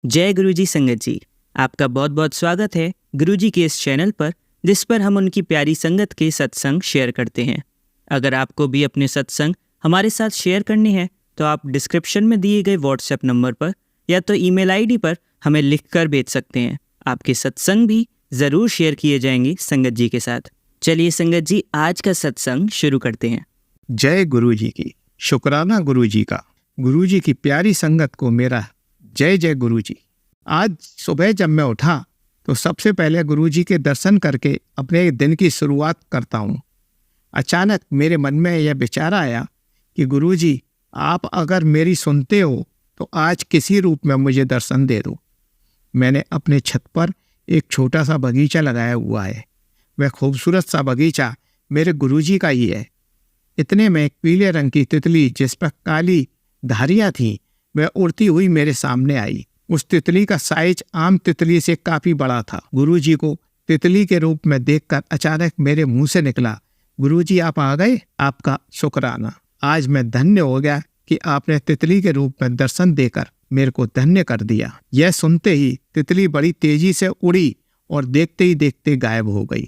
जय गुरुजी संगत जी, आपका बहुत बहुत स्वागत है गुरुजी के इस चैनल पर, जिस पर हम उनकी प्यारी संगत के सत्संग शेयर करते हैं। अगर आपको भी अपने सत्संग हमारे साथ शेयर करने हैं तो आप डिस्क्रिप्शन में दिए गए व्हाट्सएप नंबर पर या तो ईमेल आईडी पर हमें लिखकर भेज सकते हैं। आपके सत्संग भी ज़रूर शेयर किए जाएंगे संगत जी के साथ। चलिए संगत जी, आज का सत्संग शुरू करते हैं। जय गुरुजी की, शुक्राना गुरुजी का। गुरुजी की प्यारी संगत को मेरा जय जय गुरुजी। आज सुबह जब मैं उठा तो सबसे पहले गुरुजी के दर्शन करके अपने दिन की शुरुआत करता हूँ। अचानक मेरे मन में यह विचार आया कि गुरुजी, आप अगर मेरी सुनते हो तो आज किसी रूप में मुझे दर्शन दे दो। मैंने अपने छत पर एक छोटा सा बगीचा लगाया हुआ है। वह खूबसूरत सा बगीचा मेरे गुरुजी का ही है। इतने में एक पीले रंग की तितली जिस पर काली धारियां थीं, वह उड़ती हुई मेरे सामने आई। उस तितली का साइज आम तितली से काफी बड़ा था। गुरुजी को तितली के रूप में देखकर अचानक मेरे मुंह से निकला, गुरुजी आप आ गए, आपका शुक्राना। आज मैं धन्य हो गया कि आपने तितली के रूप में दर्शन देकर मेरे को धन्य कर दिया। यह सुनते ही तितली बड़ी तेजी से उड़ी और देखते ही देखते गायब हो गई।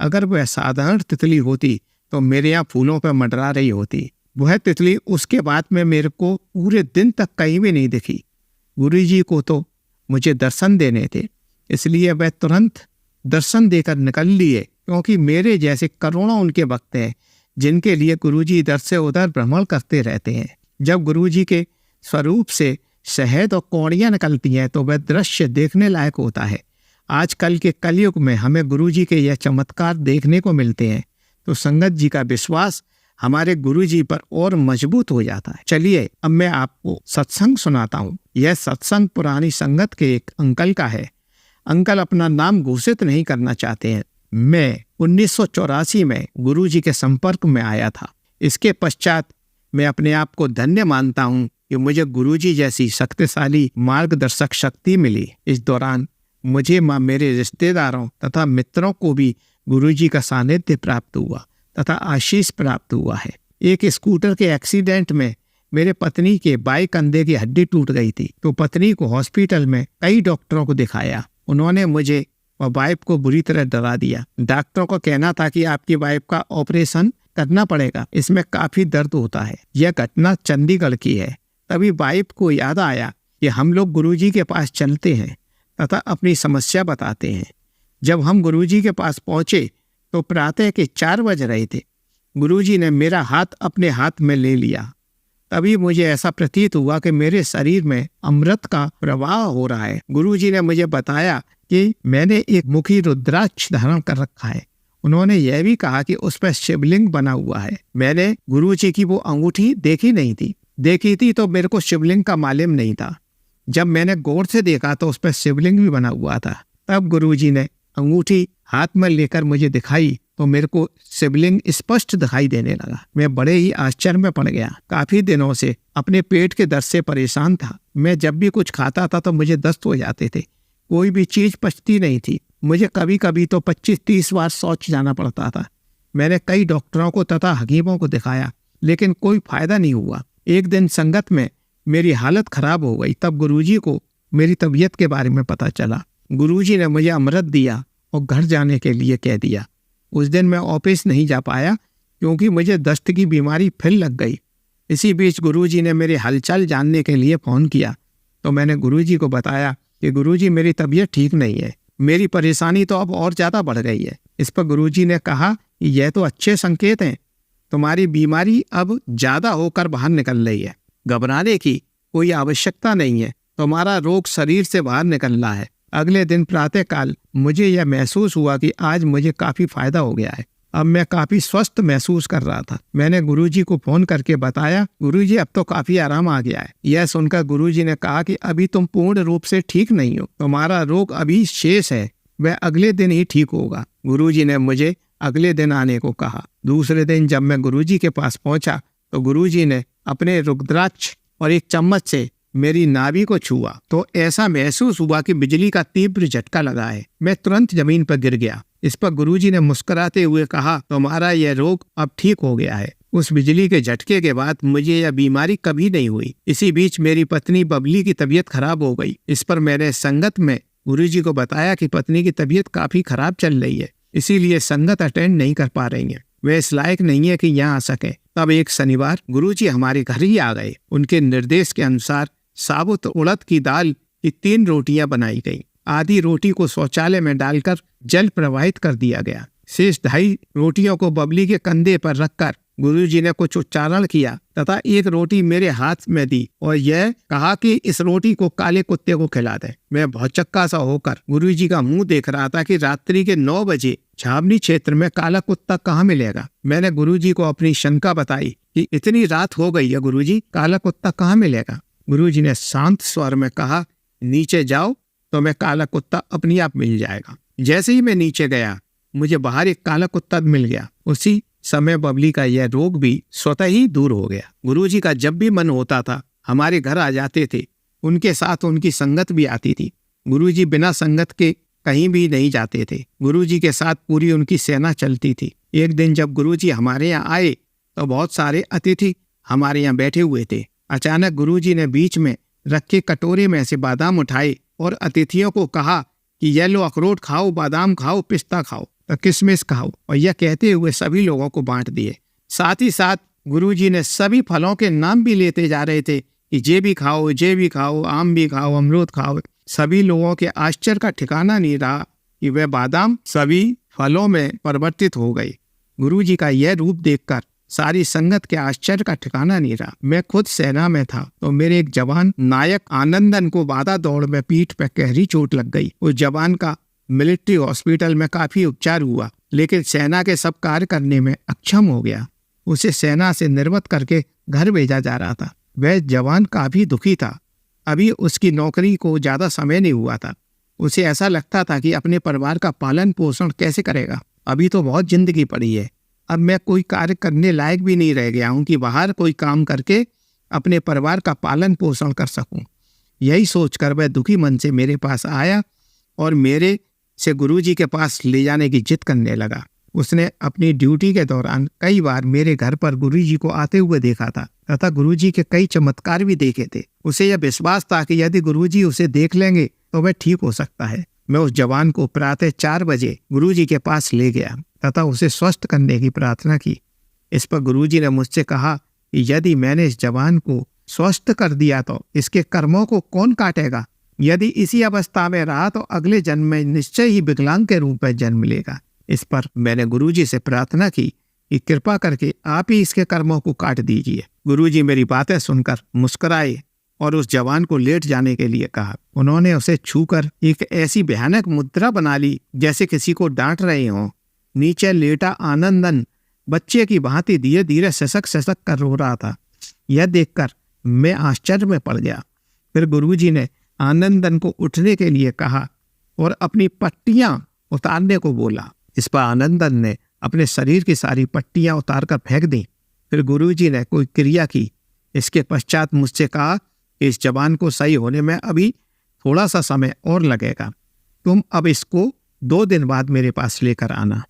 अगर वह साधारण तितली होती तो मेरे यहाँ फूलों पर मंडरा रही होती। वह तितली उसके बाद में मेरे को पूरे दिन तक कहीं भी नहीं दिखी। गुरुजी को तो मुझे दर्शन देने थे, इसलिए वह तुरंत दर्शन देकर निकल लिए, क्योंकि मेरे जैसे करोड़ों उनके भक्त हैं जिनके लिए गुरुजी इधर से उधर भ्रमण करते रहते हैं। जब गुरुजी के स्वरूप से शहद और कौड़ियाँ निकलती हैं तो वह दृश्य देखने लायक होता है। आजकल के कलयुग में हमें गुरुजी के यह चमत्कार देखने को मिलते हैं तो संगत जी का विश्वास हमारे गुरुजी पर और मजबूत हो जाता है। चलिए अब मैं आपको सत्संग सुनाता हूँ। यह सत्संग पुरानी संगत के एक अंकल का है। अंकल अपना नाम घोषित नहीं करना चाहते हैं। मैं 1984 में गुरुजी के संपर्क में आया था। इसके पश्चात मैं अपने आप को धन्य मानता हूँ कि मुझे गुरुजी जैसी शक्तिशाली मार्गदर्शक शक्ति मिली। इस दौरान मुझे मेरे रिश्तेदारों तथा मित्रों को भी गुरुजी का सानिध्य प्राप्त हुआ तथा आशीष प्राप्त हुआ है। एक स्कूटर के एक्सीडेंट में मेरे पत्नी के बाएं कंधे की हड्डी टूट गई थी, तो पत्नी को हॉस्पिटल में कई डॉक्टरों को दिखाया। उन्होंने मुझे और वाइफ को बुरी तरह डरा दिया। डॉक्टरों का कहना था कि आपकी वाइफ का ऑपरेशन करना पड़ेगा, इसमें काफी दर्द होता है। यह घटना चंडीगढ़ की है। तभी वाइफ को याद आया कि हम लोग गुरुजी के पास चलते हैं तथा अपनी समस्या बताते हैं। जब हम गुरुजी के पास पहुंचे तो प्रातः के 4 बज रहे थे। गुरुजी ने मेरा हाथ अपने हाथ में ले लिया। तभी मुझे ऐसा प्रतीत हुआ कि मेरे शरीर में अमृत का प्रवाह हो रहा है। गुरुजी ने मुझे बताया कि मैंने एक मुखी रुद्राक्ष धारण कर रखा है। उन्होंने यह भी कहा कि उस पर शिवलिंग बना हुआ है। मैंने गुरुजी की वो अंगूठी देखी नहीं थी। देखी थी तो मेरे को शिवलिंग का मालूम नहीं था। जब मैंने गौर से देखा तो उस पर शिवलिंग भी बना हुआ था। तब गुरुजी ने अंगूठी हाथ में लेकर मुझे दिखाई तो मेरे को शिवलिंग स्पष्ट दिखाई देने लगा। मैं बड़े ही आश्चर्य में पड़ गया। काफी दिनों से अपने पेट के दर्द से परेशान था। मैं जब भी कुछ खाता था तो मुझे दस्त हो जाते थे। कोई भी चीज पचती नहीं थी। मुझे कभी कभी तो 25-30 बार शौच जाना पड़ता था। मैंने कई डॉक्टरों को तथा हकीमों को दिखाया, लेकिन कोई फायदा नहीं हुआ। एक दिन संगत में मेरी हालत खराब हो गई। तब गुरुजी को मेरी तबीयत के बारे में पता चला। गुरुजी ने मुझे अमृत दिया और घर जाने के लिए कह दिया। उस दिन मैं ऑफिस नहीं जा पाया क्योंकि मुझे दस्त की बीमारी फिर लग गई। इसी बीच गुरुजी ने मेरे हालचाल जानने के लिए फ़ोन किया तो मैंने गुरुजी को बताया कि गुरुजी मेरी तबीयत ठीक नहीं है, मेरी परेशानी तो अब और ज़्यादा बढ़ गई है। इस पर गुरुजी ने कहा कि यह तो अच्छे संकेत हैं, तुम्हारी बीमारी अब ज़्यादा होकर बाहर निकल रही है। घबराने की कोई आवश्यकता नहीं है, तुम्हारा रोग शरीर से बाहर निकल रहा है। अगले दिन प्रातःकाल मुझे यह महसूस हुआ कि आज मुझे काफी फायदा हो गया है। अब मैं काफी स्वस्थ महसूस कर रहा था। मैंने गुरुजी को फोन करके बताया, गुरुजी अब तो काफी आराम आ गया है। यह सुनकर गुरुजी ने कहा कि अभी तुम पूर्ण रूप से ठीक नहीं हो, तुम्हारा रोग अभी शेष है, वह अगले दिन ही ठीक होगा। गुरुजी ने मुझे अगले दिन आने को कहा। दूसरे दिन जब मैं गुरुजी के पास पहुंचा तो गुरुजी ने अपने रुद्राक्ष और एक चम्मच से मेरी नाभि को छुआ तो ऐसा महसूस हुआ कि बिजली का तीव्र झटका लगा है। मैं तुरंत जमीन पर गिर गया। इस पर गुरुजी ने मुस्कुराते हुए कहा, तुम्हारा यह रोग अब ठीक हो गया है। उस बिजली के झटके के बाद मुझे यह बीमारी कभी नहीं हुई। इसी बीच मेरी पत्नी बबली की तबीयत खराब हो गई। इस पर मैंने संगत में गुरुजी को बताया कि पत्नी की तबीयत काफी खराब चल रही है, इसीलिए संगत अटेंड नहीं कर पा रही है, वे इस लायक नहीं है कि यहाँ आ सके। तब एक शनिवार गुरुजी हमारे घर ही आ गए। उनके निर्देश के अनुसार साबुत उड़द की दाल की 3 रोटियां बनाई गई। आधी रोटी को शौचालय में डालकर जल प्रवाहित कर दिया गया। शेष 2.5 रोटियों को बबली के कंधे पर रखकर गुरुजी ने कुछ उच्चारण किया तथा 1 रोटी मेरे हाथ में दी और यह कहा कि इस रोटी को काले कुत्ते को खिला दे। मैं भौचक्का सा होकर गुरुजी का मुंह देख रहा था कि रात्रि के 9 बजे छावनी क्षेत्र में काला कुत्ता कहाँ मिलेगा। मैंने गुरुजी को अपनी शंका बताई कि इतनी रात हो गई है गुरुजी, काला कुत्ता कहाँ मिलेगा। गुरुजी ने शांत स्वर में कहा, नीचे जाओ तो मैं काला कुत्ता अपने आप मिल जाएगा। जैसे ही मैं नीचे गया मुझे बाहर एक काला कुत्ता मिल गया। उसी समय बबली का यह रोग भी स्वतः ही दूर हो गया। गुरुजी का जब भी मन होता था हमारे घर आ जाते थे। उनके साथ उनकी संगत भी आती थी। गुरुजी बिना संगत के कहीं भी नहीं जाते थे। गुरुजी के साथ पूरी उनकी सेना चलती थी। एक दिन जब गुरुजी हमारे यहाँ आए तो बहुत सारे अतिथि हमारे यहाँ बैठे हुए थे। अचानक गुरुजी ने बीच में रखे कटोरे में से बादाम उठाए और अतिथियों को कहा कि यह लो, अखरोट खाओ, बादाम खाओ, पिस्ता खाओ, किशमिश खाओ, और यह कहते हुए सभी लोगों को बांट दिए। साथ ही साथ गुरुजी ने सभी फलों के नाम भी लेते जा रहे थे कि ये भी खाओ, ये भी खाओ, आम भी खाओ, अमरूद खाओ। सभी लोगों के आश्चर्य का ठिकाना नहीं रहा कि वह बादाम सभी फलों में परिवर्तित हो गई। गुरुजी का यह रूप देखकर सारी संगत के आश्चर्य का ठिकाना नहीं रहा। मैं खुद सेना में था तो मेरे एक जवान नायक आनंदन को बाधा दौड़ में पीठ पर गहरी चोट लग गई। उस जवान का मिलिट्री हॉस्पिटल में काफी उपचार हुआ, लेकिन सेना के सब कार्य करने में अक्षम हो गया। उसे सेना से निर्वत करके घर भेजा जा रहा था। वह जवान काफी दुखी था। अभी उसकी नौकरी को ज्यादा समय नहीं हुआ था। उसे ऐसा लगता था कि अपने परिवार का पालन पोषण कैसे करेगा। अभी तो बहुत जिंदगी पड़ी है। अब मैं कोई कार्य करने लायक भी नहीं रह गया हूँ कि बाहर कोई काम करके अपने परिवार का पालन पोषण कर सकूं। यही सोचकर वह दुखी मन से मेरे पास आया और मेरे से गुरुजी के पास ले जाने की जिद करने लगा। उसने अपनी ड्यूटी के दौरान कई बार मेरे घर पर गुरुजी को आते हुए देखा था तथा गुरुजी के कई चमत्कार भी देखे थे। उसे यह विश्वास था कि यदि गुरुजी उसे देख लेंगे तो वह ठीक हो सकता है। मैं उस जवान को प्रातः 4 बजे गुरुजी के पास ले गया तथा उसे स्वस्थ करने की प्रार्थना की। इस पर गुरुजी ने मुझसे कहा कि यदि मैंने इस जवान को स्वस्थ कर दिया तो इसके कर्मों को कौन काटेगा। यदि इसी अवस्था में रहा तो अगले जन्म में निश्चय ही विकलांग के रूप में जन्म लेगा। इस पर मैंने गुरुजी से प्रार्थना की कि कृपा करके आप ही इसके कर्मों को काट दीजिए। गुरुजी मेरी बातें सुनकर मुस्कुराए और उस जवान को लेट जाने के लिए कहा। उन्होंने उसे छूकर एक ऐसी भयानक मुद्रा बना ली जैसे किसी को डांट रहे हों। नीचे लेटा आनंदन बच्चे की भांति धीरे धीरे ससक कर रो रहा था। यह देखकर मैं आश्चर्य में पड़ गया। फिर गुरुजी ने आनंदन को उठने के लिए कहा और अपनी पट्टियां उतारने को बोला। इस पर आनंदन ने अपने शरीर की सारी पट्टियां उतारकर फेंक दी। फिर गुरुजी ने कोई क्रिया की। इसके पश्चात मुझसे कहा कि इस जवान को सही होने में अभी थोड़ा सा समय और लगेगा। तुम अब इसको 2 दिन बाद मेरे पास लेकर आना।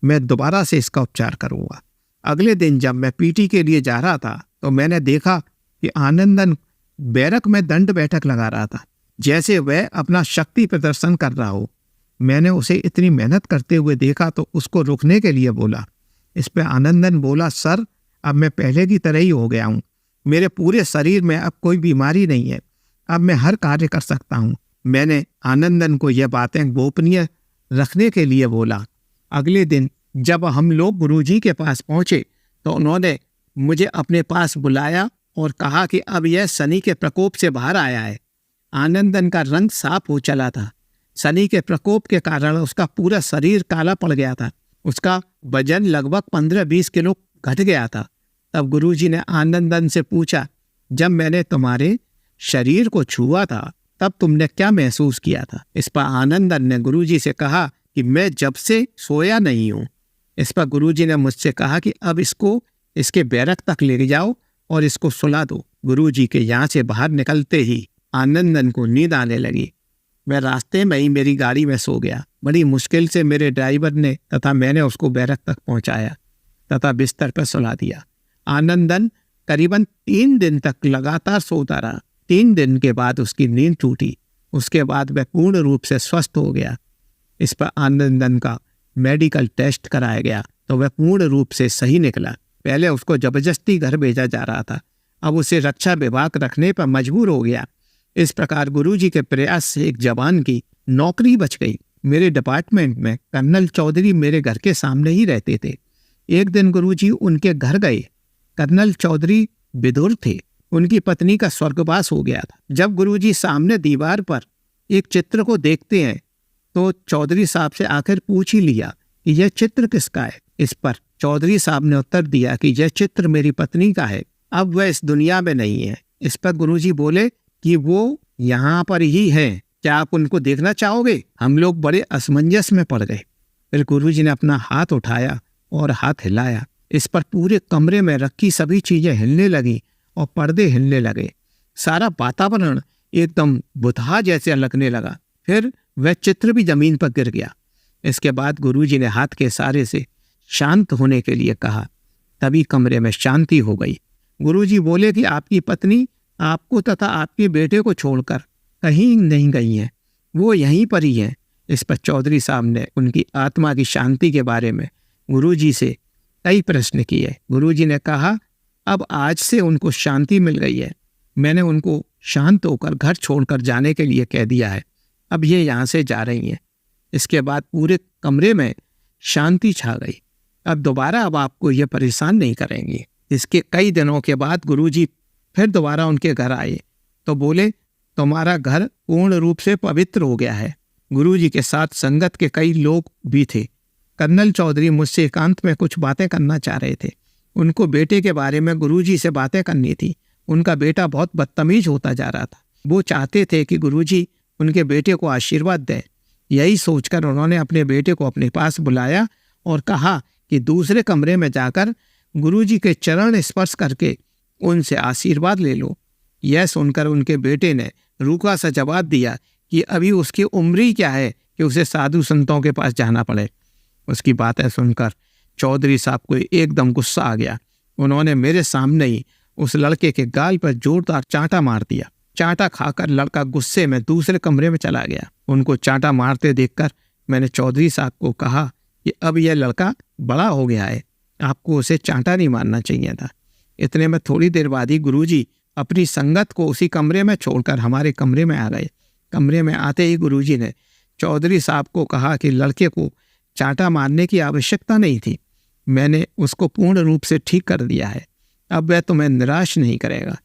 मैं दोबारा से इसका उपचार करूंगा। अगले दिन जब मैं पीटी के लिए जा रहा था तो मैंने देखा कि आनंदन बैरक में दंड बैठक लगा रहा था, जैसे वह अपना शक्ति प्रदर्शन कर रहा हो। मैंने उसे इतनी मेहनत करते हुए देखा तो उसको रुकने के लिए बोला। इस पर आनंदन बोला, सर अब मैं पहले की तरह ही हो गया हूँ। मेरे पूरे शरीर में अब कोई बीमारी नहीं है। अब मैं हर कार्य कर सकता हूँ। मैंने आनंदन को यह बातें गोपनीय रखने के लिए बोला। अगले दिन जब हम लोग गुरुजी के पास पहुंचे तो उन्होंने मुझे अपने पास बुलाया और कहा कि अब यह शनि के प्रकोप से बाहर आया है। आनंदन का रंग साफ हो चला था। शनि के प्रकोप के कारण उसका पूरा शरीर काला पड़ गया था। उसका वजन लगभग 15-20 किलो घट गया था। तब गुरुजी ने आनंदन से पूछा, जब मैंने तुम्हारे शरीर को छुआ था तब तुमने क्या महसूस किया था। इस पर आनंदन ने गुरुजी से कहा कि मैं जब से सोया नहीं हूँ। इस पर गुरुजी ने मुझसे कहा कि अब इसको इसके बैरक तक ले जाओ और इसको सुला दो। गुरुजी के यहाँ से बाहर निकलते ही आनंदन को नींद आने लगी। मैं रास्ते में ही मेरी गाड़ी में सो गया। बड़ी मुश्किल से मेरे ड्राइवर ने तथा मैंने उसको बैरक तक पहुंचाया तथा बिस्तर पर सुला दिया। आनंदन करीबन 3 दिन तक लगातार सोता रहा। 3 दिन के बाद उसकी नींद टूटी। उसके बाद वह पूर्ण रूप से स्वस्थ हो गया। इस पर आनंदन का मेडिकल टेस्ट कराया गया तो वह पूर्ण रूप से सही निकला। पहले उसको जबरदस्ती घर भेजा जा रहा था, अब उसे रक्षा विभाग रखने पर मजबूर हो गया। इस प्रकार गुरुजी के प्रयास से एक जवान की नौकरी बच गई। मेरे डिपार्टमेंट में कर्नल चौधरी मेरे घर के सामने ही रहते थे। एक दिन गुरुजी उनके घर गए। कर्नल चौधरी विधुर थे। उनकी पत्नी का स्वर्गवास हो गया था। जब गुरुजी सामने दीवार पर एक चित्र को देखते हैं तो चौधरी साहब से आखिर पूछ ही लिया कि यह चित्र किसका है। इस पर चौधरी साहब ने उत्तर दिया कि यह चित्र मेरी पत्नी का है, अब वह इस दुनिया में नहीं है। इस पर गुरुजी बोले कि वो यहाँ पर ही है, क्या आप उनको देखना चाहोगे? हम लोग बड़े असमंजस में पड़ गए। फिर गुरुजी ने अपना हाथ उठाया और हाथ हिलाया। इस पर पूरे कमरे में रखी सभी चीजें हिलने लगी और पर्दे हिलने लगे। सारा वातावरण एकदम बुतहा जैसे लगने लगा। फिर वह चित्र भी जमीन पर गिर गया। इसके बाद गुरुजी ने हाथ के इशारे से शांत होने के लिए कहा। तभी कमरे में शांति हो गई। गुरुजी बोले कि आपकी पत्नी आपको तथा आपके बेटे को छोड़कर कहीं नहीं गई हैं, वो यहीं पर ही हैं। इस पर चौधरी साहब ने उनकी आत्मा की शांति के बारे में गुरुजी से कई प्रश्न किए। गुरुजी ने कहा, अब आज से उनको शांति मिल गई है। मैंने उनको शांत होकर घर छोड़कर जाने के लिए कह दिया है। अब ये यहाँ से जा रही हैं। इसके बाद पूरे कमरे में शांति छा गई। अब आपको ये परेशान नहीं करेंगी। इसके कई दिनों के बाद गुरुजी फिर दोबारा उनके घर आए तो बोले, तुम्हारा घर पूर्ण रूप से पवित्र हो गया है। गुरुजी के साथ संगत के कई लोग भी थे। कर्नल चौधरी मुझसे एकांत में कुछ बातें करना चाह रहे थे। उनको बेटे के बारे में गुरुजी से बातें करनी थी। उनका बेटा बहुत बदतमीज होता जा रहा था। वो चाहते थे कि गुरुजी उनके बेटे को आशीर्वाद दें। यही सोचकर उन्होंने अपने बेटे को अपने पास बुलाया और कहा कि दूसरे कमरे में जाकर गुरुजी के चरण स्पर्श करके उनसे आशीर्वाद ले लो। यह सुनकर उनके बेटे ने रूखा सा जवाब दिया कि अभी उसकी उम्र ही क्या है कि उसे साधु संतों के पास जाना पड़े। उसकी बातें सुनकर चौधरी साहब को एकदम गुस्सा आ गया। उन्होंने मेरे सामने ही उस लड़के के गाल पर जोरदार चांटा मार दिया। चांटा खाकर लड़का गुस्से में दूसरे कमरे में चला गया। उनको चांटा मारते देखकर मैंने चौधरी साहब को कहा कि अब यह लड़का बड़ा हो गया है, आपको उसे चांटा नहीं मारना चाहिए था। इतने में थोड़ी देर बाद ही गुरुजी अपनी संगत को उसी कमरे में छोड़कर हमारे कमरे में आ गए। कमरे में आते ही गुरुजी ने चौधरी साहब को कहा कि लड़के को चांटा मारने की आवश्यकता नहीं थी, मैंने उसको पूर्ण रूप से ठीक कर दिया है, अब वह तुम्हें निराश नहीं करेगा।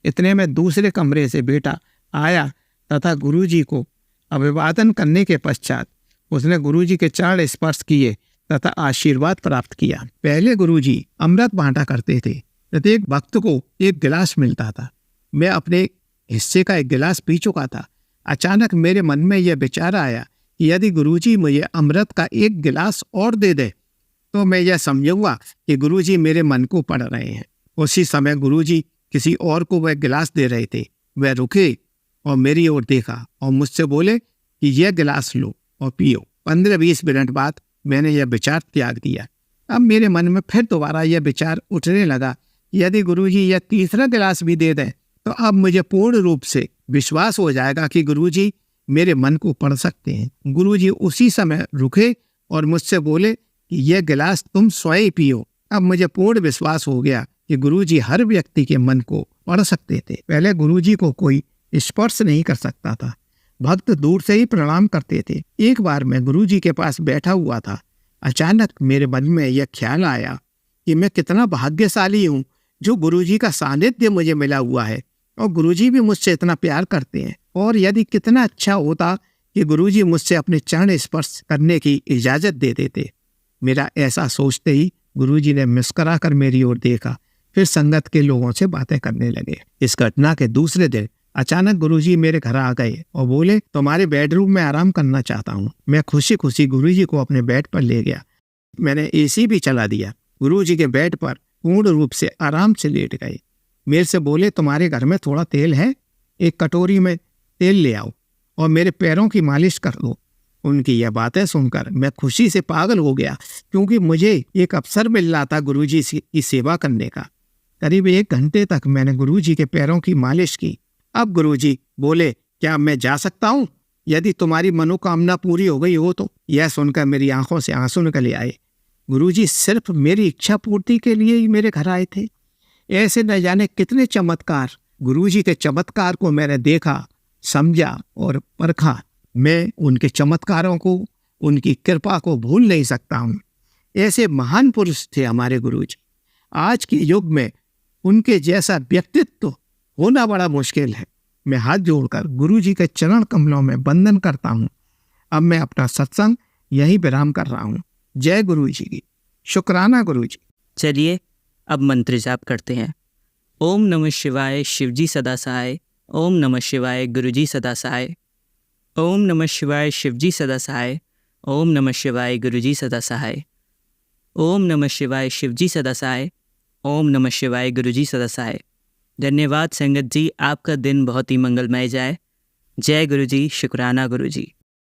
इतने में दूसरे कमरे से बेटा आया तथा गुरुजी को अभिवादन करने के पश्चात उसने गुरुजी के चरण स्पर्श किए तथा आशीर्वाद प्राप्त किया। पहले गुरुजी अमृत बांटा करते थे। प्रत्येक भक्त को एक गिलास मिलता था। मैं अपने हिस्से का एक गिलास पी चुका था। अचानक मेरे मन में यह विचार आया कि यदि गुरुजी मुझे अमृत का एक गिलास और दे दे तो मैं यह समझूंगा कि गुरुजी मेरे मन को पढ़ रहे हैं। उसी समय गुरुजी किसी और को वह गिलास दे रहे थे। वह रुके और मेरी ओर देखा और मुझसे बोले कि यह गिलास लो और पियो। 15-20 मिनट बाद मैंने यह विचार त्याग दिया। अब मेरे मन में फिर दोबारा यह विचार उठने लगा, यदि गुरुजी यह तीसरा गिलास भी दे दें तो अब मुझे पूर्ण रूप से विश्वास हो जाएगा कि गुरुजी मेरे मन को पढ़ सकते हैं। गुरुजी उसी समय रुके और मुझसे बोले कि यह गिलास तुम स्वयं पियो। अब मुझे पूर्ण विश्वास हो गया कि गुरुजी हर व्यक्ति के मन को पढ़ सकते थे। पहले गुरुजी को कोई स्पर्श नहीं कर सकता था, भक्त दूर से ही प्रणाम करते थे। एक बार मैं गुरुजी के पास बैठा हुआ था। अचानक मेरे मन में यह ख्याल आया कि मैं कितना भाग्यशाली हूँ जो गुरुजी का सानिध्य मुझे मिला हुआ है और गुरुजी भी मुझसे इतना प्यार करते हैं। और यदि कितना अच्छा होता कि गुरुजी मुझसे अपने चरण स्पर्श करने की इजाजत दे देते। मेरा ऐसा सोचते ही गुरुजी ने मुस्कुरा कर मेरी ओर देखा, फिर संगत के लोगों से बातें करने लगे। इस घटना के दूसरे दिन अचानक गुरुजी मेरे घर आ गए और बोले, तुम्हारे बेडरूम में आराम करना चाहता हूँ। मैं खुशी खुशी गुरुजी को अपने बेड पर ले गया। मैंने एसी भी चला दिया। गुरुजी के बेड पर पूर्ण रूप से आराम से लेट गए। मेरे से बोले, तुम्हारे घर में थोड़ा तेल है, एक कटोरी में तेल ले आओ और मेरे पैरों की मालिश कर दो। उनकी यह बातें सुनकर मैं खुशी से पागल हो गया, क्योंकि मुझे एक अवसर मिल रहा था गुरुजी की सेवा करने का। करीब 1 घंटे तक मैंने गुरुजी के पैरों की मालिश की। अब गुरुजी बोले, क्या मैं जा सकता हूँ? यदि तुम्हारी मनोकामना पूरी हो गई हो तो। यह सुनकर मेरी आंखों से आंसू निकल आए। गुरुजी सिर्फ मेरी इच्छा पूर्ति के लिए ही मेरे घर आए थे। ऐसे न जाने कितने चमत्कार। गुरुजी के चमत्कार को मैंने देखा, समझा और परखा। मैं उनके चमत्कारों को, उनकी कृपा को भूल नहीं सकता हूँ। ऐसे महान पुरुष थे हमारे गुरुजी। आज के युग में उनके जैसा व्यक्तित्व होना बड़ा मुश्किल है। मैं हाथ जोड़कर गुरुजी के चरण कमलों में वंदन करता हूँ। अब मैं अपना सत्संग यहीं विराम कर रहा हूँ। जय गुरुजी की। शुक्राना गुरुजी। चलिए अब मंत्र जाप करते हैं। ओम नमः शिवाय शिवजी सदा सहाय। ओम नमः शिवाय गुरुजी सदा सहाय। ओम नमः शिवाय शिवजी सदा सहाय। ओम नमः शिवाय गुरुजी सदा सहाय। ओम नमः शिवाय शिवजी सदा सहाय। ओम नमः शिवाय गुरुजी सदा सहाय। धन्यवाद संगत जी, आपका दिन बहुत ही मंगलमय जाए। जय गुरुजी। शुक्राना गुरुजी।